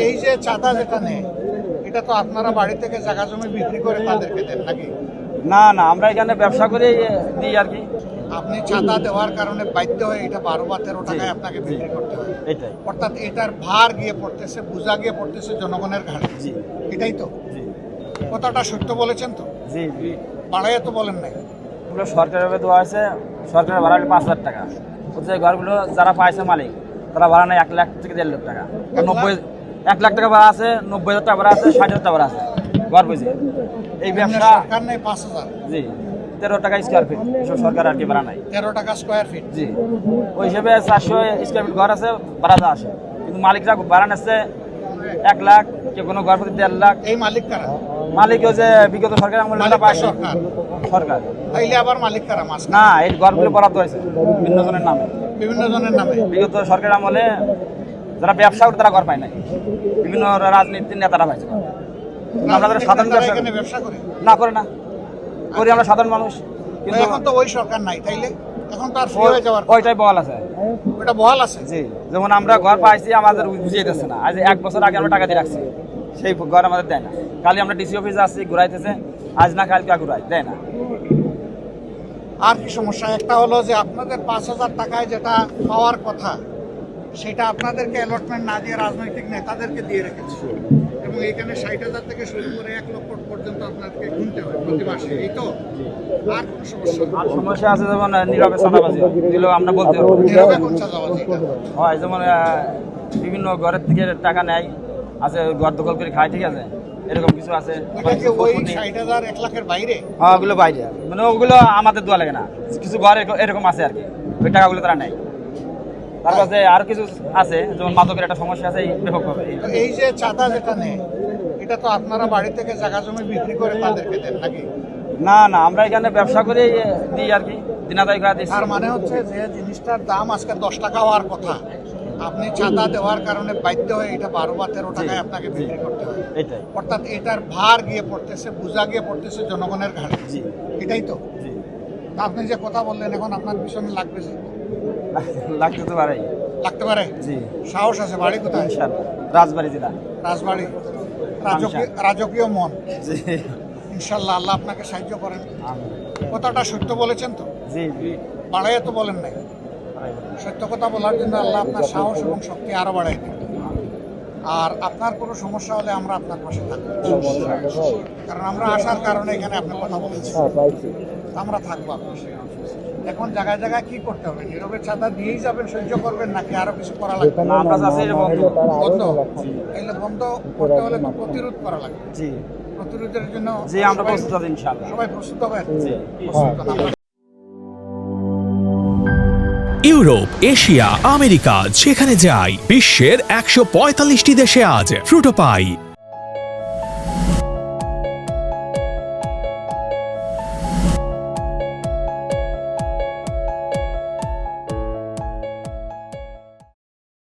এই যে চাঁদা যেটা নেই, এটা তো আপনারা বাড়ি থেকে জায়গা জমি বিক্রি করে তাদেরকে দেন নাকি? না না, আমরা এখানে ব্যবসা করে দিই আর কি। আপনি চাঁদা দেওয়ার কারণে বাধ্য হয়ে এটা 12 বা 13 টাকায় আপনাকে বিক্রি করতে হয়। এটাই। অর্থাৎ এটার ভার গিয়ে পড়তেছে, বোঝা গিয়ে পড়তেছে জনগণের ঘাড়ে। জি এটাই তো জি কথাটা সত্য বলেছেন তো? জি। বাড়াইয়া তো বলেন নাই। এগুলো সরকারের দেওয়া হয়েছে, সরকারের ভাড়া হলো 5,000 টাকা। হচ্ছে ঘরগুলো যারা পাইছে মালিক, তারা ভাড়া নেয় 1 লাখ থেকে 1.5 লাখ টাকা। 1 লাখ টাকা ভাড়া আছে, 90,000 টাকা ভাড়া আছে, 60,000 টাকা ভাড়া আছে ঘর বুঝে। এই ব্যবসা সরকার নেই 5,000, জি 13 টাকা স্কোয়ার ফিট, এসব সরকার আর কি ভাড়া নাই। 13 টাকা স্কোয়ার ফিট। জি, ওই হিসেবে 400 স্কোয়ার ফিট ঘর আছে, ভাড়া যা আসে। কিন্তু মালিকরা ভাড়া নিচ্ছে 1 লাখ, কেউ কোনো ঘর প্রতি 1.5 লাখ। এই মালিক কারা? মালিক যে বিগত সরকার আমলে মালিক পাইছে সরকার। সরকার। তাইলে আবার মালিক কারা? মাছ না, এই ঘরগুলো বরাদ্দ হয়েছে বিভিন্ন জনের নামে। বিভিন্ন জনের নামে। বিগত সরকার আমলে যারা ব্যবসা করে তারা ঘর পায় নাই, বিভিন্ন রাজনীতির নেতারা পাইছে ঘর। আমরা যারা সাধারণ তারা ব্যবসা এখানে ব্যবসা করে না করে না, করি আমরা সাধারণ মানুষ। কিন্তু এখন তো ওই সরকার নাই, তাইলে এখন তো আর ফ্রি হয়ে যাওয়ার ওইটাই বহাল আছে। ওটা বহাল আছে। জি, যেমন আমরা ঘর পাইছি, আমাদের বুঝিয়ে দিচ্ছে না। আজ 1 বছর আগে আমরা টাকা দিয়ে রাখছি, সেই ঘর আমাদের দেয় না। কালি আমরা ডিসি অফিসে আসছি, ঘুরাইতেছে, আজ না কালকে ঘুরাই দেয় না। আর কি সমস্যা? একটা হলো যে আপনাদের 5,000 টাকায় যেটা পাওয়ার কথা, সেটা আপনাদেরকে অ্যালটমেন্ট না দিয়ে রাজনৈতিক নেতাদেরকে দিয়ে রেখেছে, এবং এখানে 60,000 থেকে শুরু করে 1 লক্ষ পর্যন্ত আপনাদেরকে গুনতে হয় প্রতি মাসে। এই তো আর কোনো সমস্যা? আর সমস্যা আছে যেমন নীরবে চাঁদাবাজি দিলেও আমরা বলতে পারবো। নীরবে কোন চাঁদাবাজি? হয় যেমন বিভিন্ন ঘরের থেকে টাকা নেয়, আছে ঘর দখল করে খায়, ঠিক আছে, এরকম কিছু আছে। এটা কি ওই 60,000 1 লাখের বাইরে? হ্যাঁ, ওগুলো বাইরে, মানে ওগুলো আমাদের দোয়া লাগে না। কিছু ঘর এরকম আছে আর কি, ওই টাকাগুলো তারা নেয়। তার কাছে আরো কিছু আছে, যেমন মাদকের একটা সমস্যা আছে ব্যাপকভাবে। তো এই যে চাঁদা যেটা নেই, এটা তো আপনারা বাড়ি থেকে জায়গা জমি বিক্রি করে তাদেরকে দেন নাকি? না না, আমরা এখানে ব্যবসা করে দিই আর কি, দিনাদায় করে দিই। তার মানে হচ্ছে যে জিনিসটার দাম আজকে 10 টাকা হওয়ার কথা, আপনি চাঁদা দেওয়ার কারণে বাধ্য হয়ে এটা 12 বা 13 টাকায় আপনাকে বিক্রি করতে হয়। এটাই। অর্থাৎ এটার ভার গিয়ে পড়তেছে, বোঝা গিয়ে পড়তেছে জনগণের ঘাড়ে। জি এটাই তো? জি। তা আপনি যে কথা বললেন, এখন আপনার পিছনে লাগবে যে? লাগতে তো পারে। লাগতে পারে? জি, সাহস আছে? বাড়ি কোথায়? ইনশাআল্লাহ রাজবাড়ি জেলা। রাজবাড়ি। রাজকীয় মন। জি, ইনশাল্লাহ আল্লাহ আপনাকে সাহায্য করেন। আমিন। কথাটা সত্য বলেছেন তো? জি জি। বাড়াইয়া তো বলেন নাই। সত্য কথা বলার জন্য আল্লাহ আপনার সাহস এবং শক্তি আরো বাড়াই দেন। আর আপনার কোনো সমস্যা হলে আমরা আপনার পাশে থাকবো, কারণ আমরা আসার কারণে এখানে আপনি কথা বলেছেন, আমরা থাকবো আপনার সাথে। এখন জায়গায় জায়গায় কি করতে হবে? নীরবের ছাতা দিয়েই যাবেন, সহ্য করবেন, নাকি আরো কিছু করা লাগবে? না, আমরা চাচ্ছি এটা বন্ধ। বন্ধ? তাহলে বন্ধ করতে হলে তো প্রতিরোধ করা লাগবে। জি প্রতিরোধের জন্য জি, আমরা প্রস্তুত আছি ইনশাআল্লাহ। সবাই প্রস্তুত হবেন? জি। প্রস্তুত হন। আমরা ইউরোপ, এশিয়া, আমেরিকা যেখানে যাই, বিশ্বের 145টি দেশে আজ ফ্রুটো পাই।